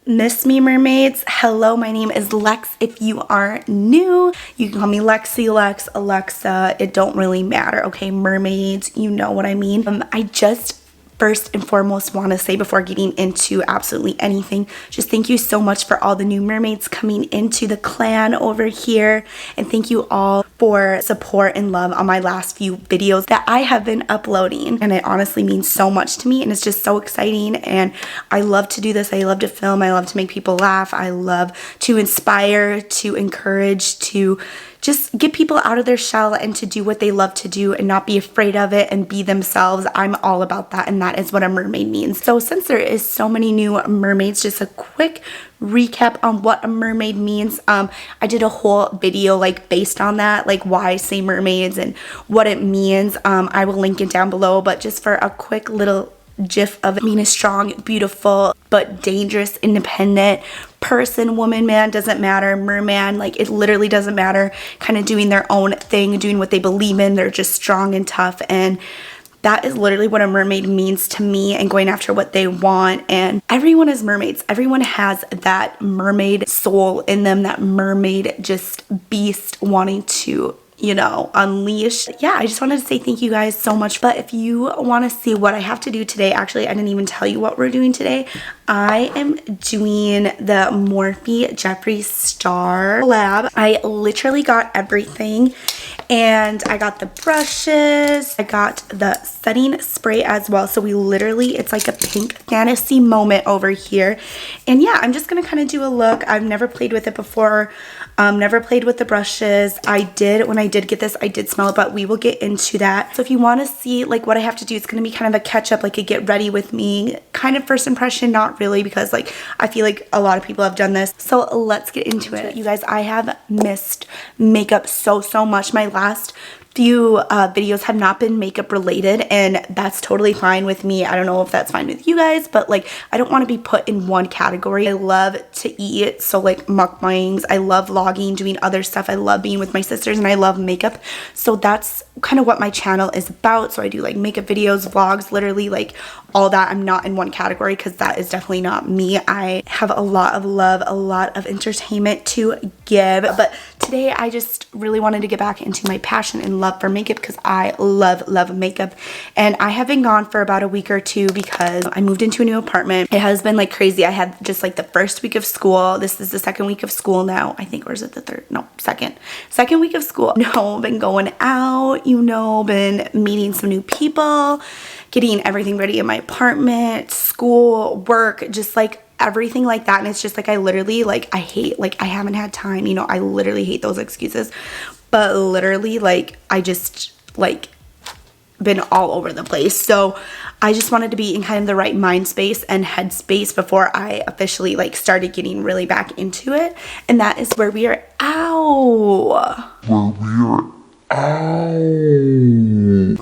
Miss me, mermaids. Hello, my name is Lex. If you are new, you can call me Lexi, Lex, Alexa. It don't really matter, okay? Mermaids, you know what I mean. I just first and foremost want to say, before getting into absolutely anything, just thank you so much for all the new mermaids coming into the clan over here, and thank you all for support and love on my last few videos that I have been uploading, and it honestly means so much to me, and it's just so exciting. And I love to do this. I love to film. I love to make people laugh. I love to inspire, to encourage, to just get people out of their shell and to do what they love to do and not be afraid of it and be themselves. I'm all about that, and that is what a mermaid means. So since there is so many new mermaids, just a quick recap on what a mermaid means. I did a whole video like based on that, like why I say mermaids and what it means. I will link it down below, but just for a quick little gif of it, being a strong, beautiful, but dangerous, independent person, woman, man, doesn't matter, merman, like it literally doesn't matter, kind of doing their own thing, doing what they believe in. They're just strong and tough, and that is literally what a mermaid means to me, and going after what they want. And everyone is mermaids. Everyone has that mermaid soul in them, that mermaid just beast wanting to, you know, unleash. Yeah, I just wanted to say thank you guys so much. But if you want to see what I have to do today, actually, I didn't even tell you what we're doing today. I am doing the Morphe Jeffree Star collab. I literally got everything, and I got the brushes, I got the setting spray as well. So we literally, it's like a pink fantasy moment over here. And yeah, I'm just gonna kind of do a look. I've never played with it before. Never played with the brushes. When I did get this, I did smell it, but we will get into that. So if you want to see like what I have to do, it's going to be kind of a catch up, like a get ready with me kind of first impression. Not really, because like I feel like a lot of people have done this. So let's get into it. You guys, I have missed makeup so much. My last few videos have not been makeup related, and that's totally fine with me. I don't know if that's fine with you guys, but like I don't want to be put in one category. I love to eat, so like mukbangs, I love vlogging, doing other stuff, I love being with my sisters, and I love makeup. So that's kind of what my channel is about. So I do like makeup videos, vlogs, literally like all that. I'm not in one category because that is definitely not me. I have a lot of love, a lot of entertainment to give, but today I just really wanted to get back into my passion and love for makeup, because I love makeup. And I have been gone for about a week or two because I moved into a new apartment. It has been like crazy. I had just like the first week of school. This is the second week of school now, I think. Or is it the third? No, second week of school. No, been going out, you know, been meeting some new people, getting everything ready in my apartment, school, work, just like everything like that. And it's just like I literally like I haven't had time, you know. I literally hate those excuses, but literally like I just like been all over the place. So I just wanted to be in kind of the right mind space and head space before I officially like started getting really back into it. And that is where we are.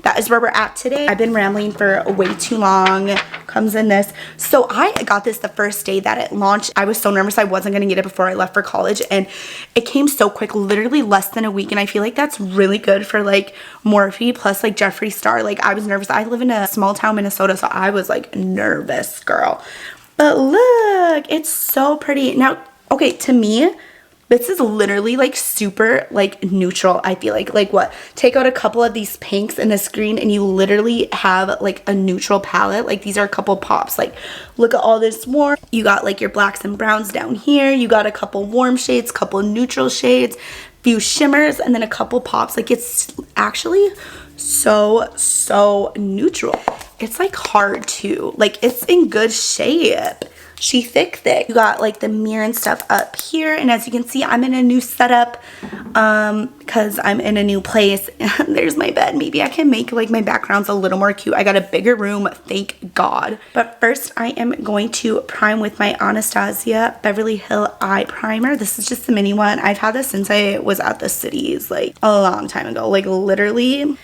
That is where we're at today. I've been rambling for way too long. Comes in this. So I got this the first day that it launched. I was so nervous I wasn't going to get it before I left for college, and it came so quick, literally less than a week. And I feel like that's really good for like Morphe plus like Jeffree Star. Like I was nervous. I live in a small town, Minnesota, so I was like nervous, girl. But look, it's so pretty. Now, okay, to me, this is literally like super like neutral. I feel like what, take out a couple of these pinks and this green and you literally have like a neutral palette. Like these are a couple pops. Like look at all this warm. You got like your blacks and browns down here. You got a couple warm shades, couple neutral shades, few shimmers, and then a couple pops. Like it's actually so neutral. It's like hard to, like it's in good shape. She thick. You got like the mirror and stuff up here, and as you can see, I'm in a new setup because I'm in a new place. There's my bed. Maybe I can make like my backgrounds a little more cute. I got a bigger room, thank God. But first I am going to prime with my Anastasia Beverly Hill eye primer. This is just the mini one. I've had this since I was at the cities like a long time ago, like literally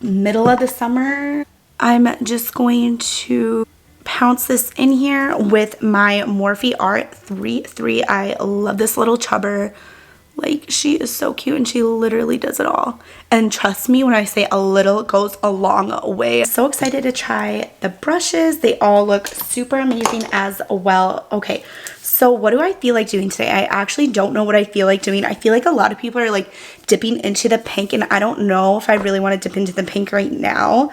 middle of the summer. I'm just going to pounce this in here with my Morphe Art 3. I love this little chubber. Like, she is so cute and she literally does it all. And trust me when I say a little goes a long way. So excited to try the brushes. They all look super amazing as well. Okay, so So what do I feel like doing today? I actually don't know what I feel like doing. I feel like a lot of people are like dipping into the pink, and I don't know if I really want to dip into the pink right now.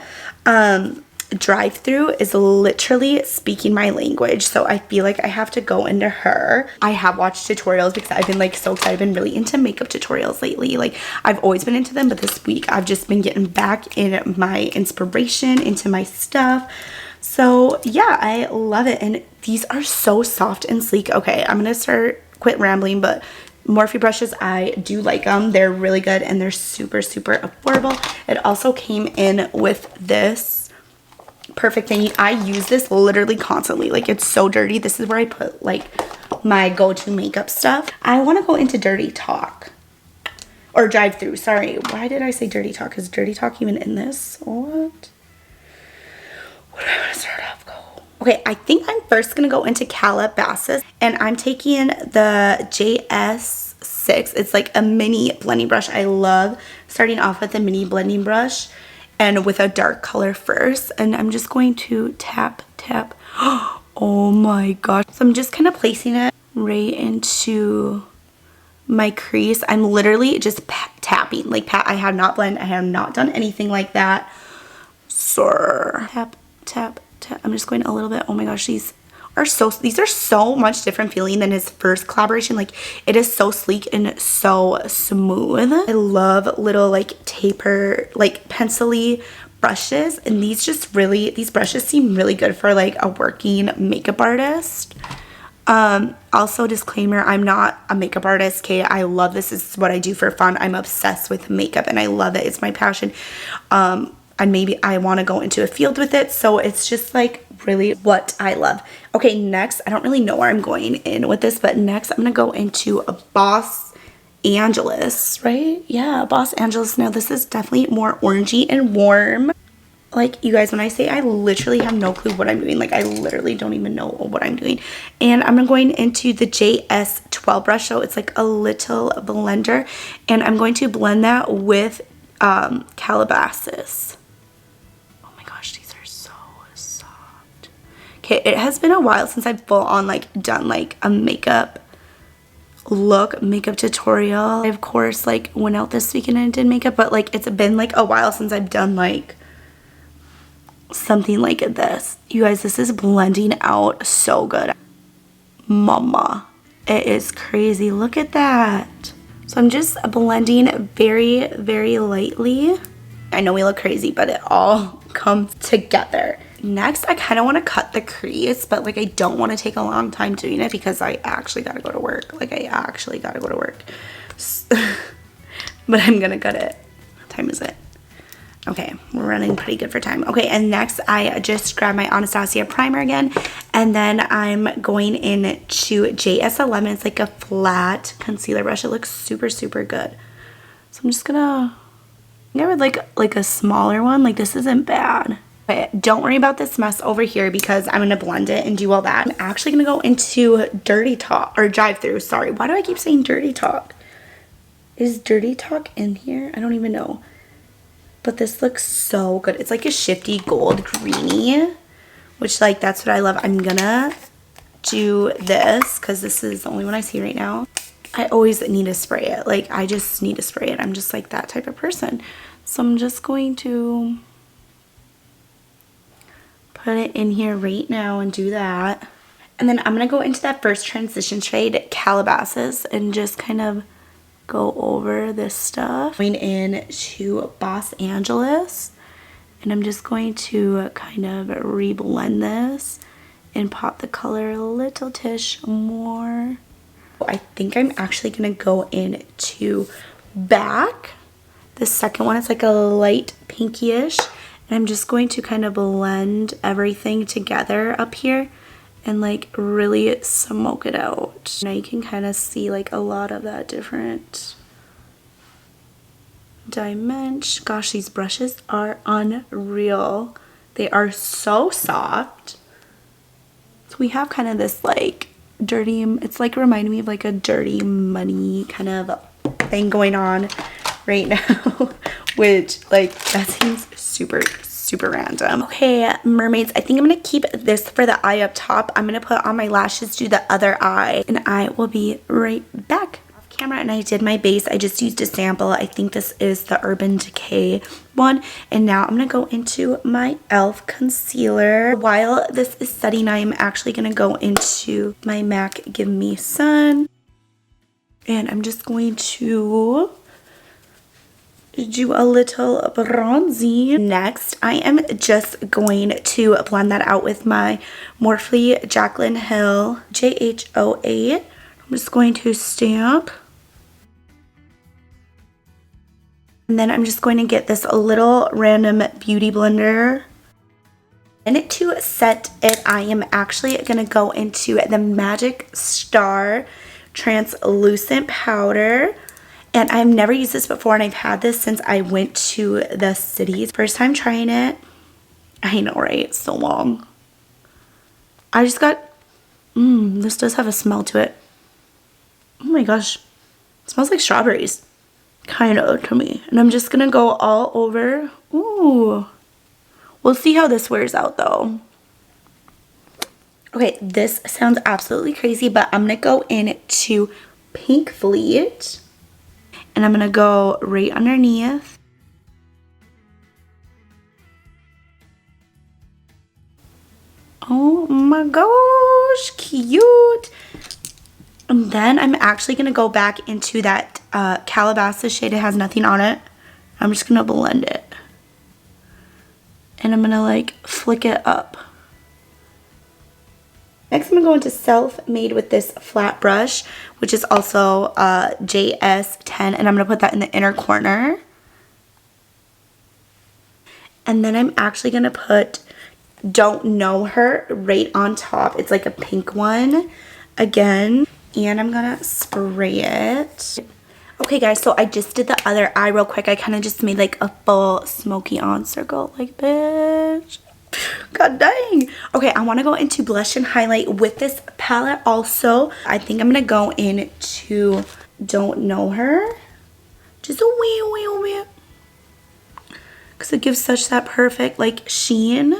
Drive-through is literally speaking my language, so I feel like I have to go into her. I have watched tutorials because I've been like so excited. I've been really into makeup tutorials lately. Like I've always been into them, but this week I've just been getting back in my inspiration, into my stuff. So yeah, I love it, and these are so soft and sleek. Okay, I'm gonna quit rambling, but Morphe brushes, I do like them. They're really good, and they're super affordable. It also came in with this perfect thing. I use this literally constantly. Like, it's so dirty. This is where I put like my go-to makeup stuff. I want to go into dirty talk, or drive-through. Sorry, why did I say dirty talk? Is dirty talk even in this? What do I want to start off? Okay, I think I'm first gonna go into Calabasas, and I'm taking the JS6. It's like a mini blending brush. I love starting off with a mini blending brush and with a dark color first, and I'm just going to tap. Oh my gosh. So I'm just kind of placing it right into my crease. I'm literally just tapping. Like, I have not blended. I have not done anything like that. Sir. Tap. I'm just going a little bit. Oh my gosh, these are so much different feeling than his first collaboration. Like, it is so sleek and so smooth. I love little like taper, like pencil-y brushes, and these brushes seem really good for like a working makeup artist. Also, disclaimer, I'm not a makeup artist. Okay, I love this. This is what I do for fun. I'm obsessed with makeup, and I love it. It's my passion. And maybe I want to go into a field with it, so it's just like really what I love. Okay, next, I don't really know where I'm going in with this, but next I'm gonna go into a Boss Angeles, right? Yeah, Boss Angeles. Now this is definitely more orangey and warm. Like, you guys, when I say I literally have no clue what I'm doing, like I literally don't even know what I'm doing. And I'm going into the JS12 brush, so it's like a little blender, and I'm going to blend that with Calabasas. These are so soft. Okay, it has been a while since I've full on like done like a makeup tutorial. I of course like went out this weekend and did makeup, but like it's been like a while since I've done like something like this. You guys, this is blending out so good. Mama, it is crazy. Look at that. So I'm just blending very lightly. I know we look crazy, but it all comes together. Next, I kind of want to cut the crease, but like I don't want to take a long time doing it because I actually got to go to work. But I'm gonna cut it. What time is it? Okay, we're running pretty good for time. Okay, and next I just grabbed my Anastasia primer again, and then I'm going into JS11. It's like a flat concealer brush. It looks super good. So I'm just gonna, I would like a smaller one. Like, this isn't bad. But don't worry about this mess over here because I'm gonna blend it and do all that. I'm actually gonna go into Dirty Talk, or Drive-Through. Sorry, why do I keep saying Dirty Talk? Is Dirty Talk in here? I don't even know. But this looks so good. It's like a shifty gold greeny, which like that's what I love. I'm gonna do this because this is the only one I see right now. I always need to spray it. Like, I just need to spray it. I'm just like that type of person. So I'm just going to put it in here right now and do that. And then I'm gonna go into that first transition shade, Calabasas, and just kind of go over this stuff. Going in to Boss Angeles, and I'm just going to kind of reblend this and pop the color a little tish more. I think I'm actually gonna go into Back. The second one is like a light pinky-ish, and I'm just going to kind of blend everything together up here and like really smoke it out. Now you can kind of see like a lot of that different dimension. Gosh, these brushes are unreal. They are so soft. So we have kind of this like dirty, it's like reminding me of like a dirty money kind of thing going on right now, which like that seems super super random. Okay, mermaids, I think I'm gonna keep this for the eye up top. I'm gonna put on my lashes, do the other eye, and I will be right back. Off camera, and I did my base. I just used a sample. I think this is the Urban Decay one. And now I'm gonna go into my e.l.f. concealer. While this is setting, I am actually gonna go into my MAC Give Me Sun. And I'm just going to do a little bronzing. Next, I am just going to blend that out with my Morphe Jaclyn Hill JH08. I'm just going to stamp. And then I'm just going to get this little random beauty blender. And to set it, I am actually going to go into the Magic Star translucent powder. And I've never used this before, and I've had this since I went to the cities. First time trying it. I know, right? It's so long. I just got, this does have a smell to it. Oh my gosh. It smells like strawberries. Kind of to me. And I'm just going to go all over. Ooh. We'll see how this wears out though. Okay, this sounds absolutely crazy, but I'm going to go into Pink Fleet. And I'm going to go right underneath. Oh my gosh, cute. And then I'm actually going to go back into that Calabasas shade. It has nothing on it. I'm just going to blend it. And I'm going to like flick it up. Next, I'm going to go into Self Made with this flat brush, which is also JS10. And I'm going to put that in the inner corner. And then I'm actually going to put Don't Know Her right on top. It's like a pink one again. And I'm going to spray it. Okay, guys, so I just did the other eye real quick. I kind of just made like a full smoky on circle. Like, bitch. God dang. Okay, I want to go into blush and highlight with this palette also. I think I'm going to go into Don't Know Her. Just a wee bit. Because it gives such that perfect, like, sheen.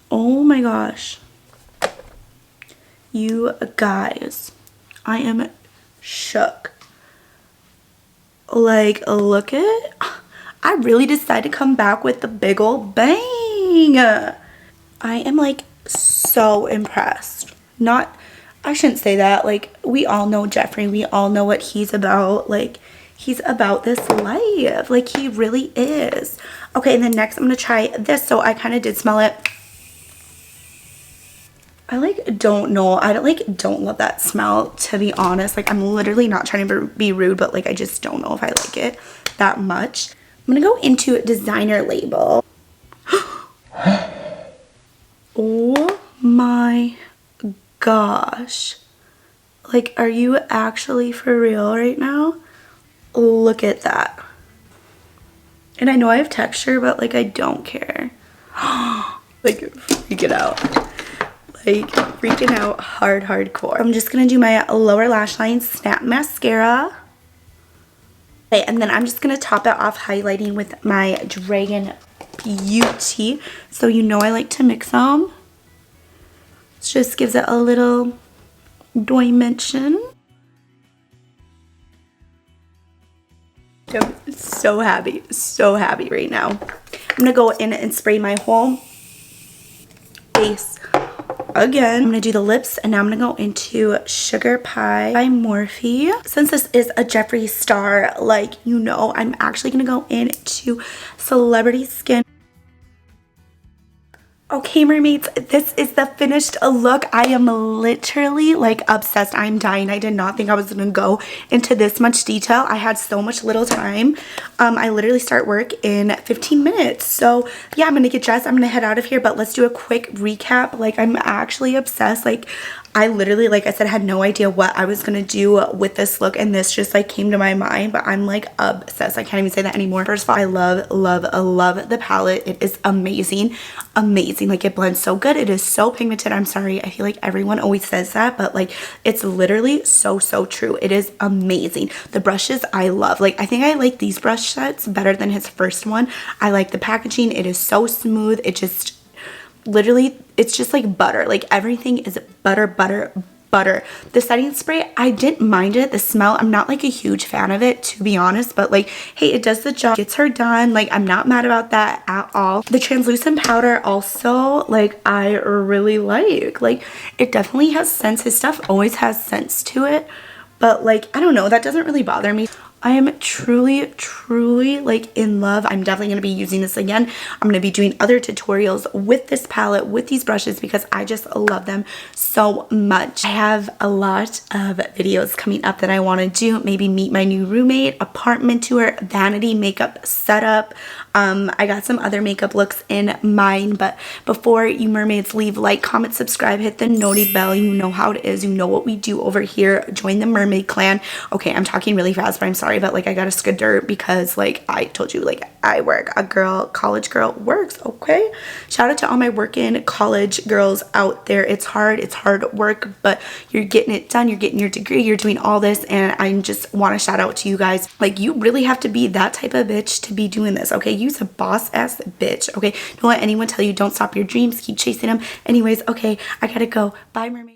Oh my gosh. You guys, I am shook. Like, look at, I really decided to come back with the big old bang. I am like so impressed. Not, I shouldn't say that. Like, we all know Jeffree. We all know what he's about. Like, he's about this life. Like, he really is. Okay, and then next I'm going to try this. So I kind of did smell it. I like don't know. I don't love that smell, to be honest. Like, I'm literally not trying to be rude, but like I just don't know if I like it that much. I'm gonna go into Designer Label. Oh my gosh. Like, are you actually for real right now? Look at that. And I know I have texture, but like I don't care. Like, freak it out. Like, freaking out hardcore. I'm just gonna do my lower lash line Snap Mascara. Okay, and then I'm just gonna top it off highlighting with my Dragon Beauty. So you know I like to mix them. It just gives it a little dimension. I'm so happy right now. I'm gonna go in and spray my whole face again. I'm gonna do the lips, and now I'm gonna go into Sugar Pie by Morphe. Since this is a Jeffree Star, like, you know, I'm actually gonna go into Celebrity Skin. Okay, mermaids, this is the finished look. I am literally like obsessed. I'm dying. I did not think I was gonna go into this much detail. I had so much little time. I literally start work in 15 minutes. So yeah, I'm gonna get dressed. I'm gonna head out of here, but let's do a quick recap. Like, I'm actually obsessed. Like, I literally, like I said, had no idea what I was gonna do with this look, and this just like came to my mind, but I'm like obsessed. I can't even say that anymore. First of all, I love the palette. It is amazing. Like it blends so good. It is so pigmented. I'm sorry, I feel like everyone always says that, but like it's literally so true. It is amazing. The brushes I love. Like I think I like these brush sets better than his first one. I like the packaging. It is so smooth. It just literally, it's just like butter. Like everything is butter. The setting spray, I didn't mind it. The smell, I'm not like a huge fan of it, to be honest, but like, hey, it does the job, gets her done. Like I'm not mad about that at all. The translucent powder also, like I really like it definitely has scents. His stuff always has scents to it, but like I don't know, that doesn't really bother me. I am truly like in love. I'm definitely going to be using this again. I'm going to be doing other tutorials with this palette, with these brushes, because I just love them so much. I have a lot of videos coming up that I want to do. Maybe meet my new roommate, apartment tour, vanity makeup setup. I got some other makeup looks in mind, but before you mermaids leave, like, comment, subscribe, hit the noti bell. You know how it is. You know what we do over here. Join the mermaid clan. Okay, I'm talking really fast, but I'm sorry, but like I got a skidder because like I told you, like I work. A girl, college girl works, okay? Shout out to all my working college girls out there. It's hard work, but you're getting it done. You're getting your degree. You're doing all this, and I just want to shout out to you guys. Like you really have to be that type of bitch to be doing this, okay? You's a boss ass bitch, okay? Don't let anyone tell you don't stop your dreams. Keep chasing them. Anyways, okay, I gotta go. Bye, mermaid.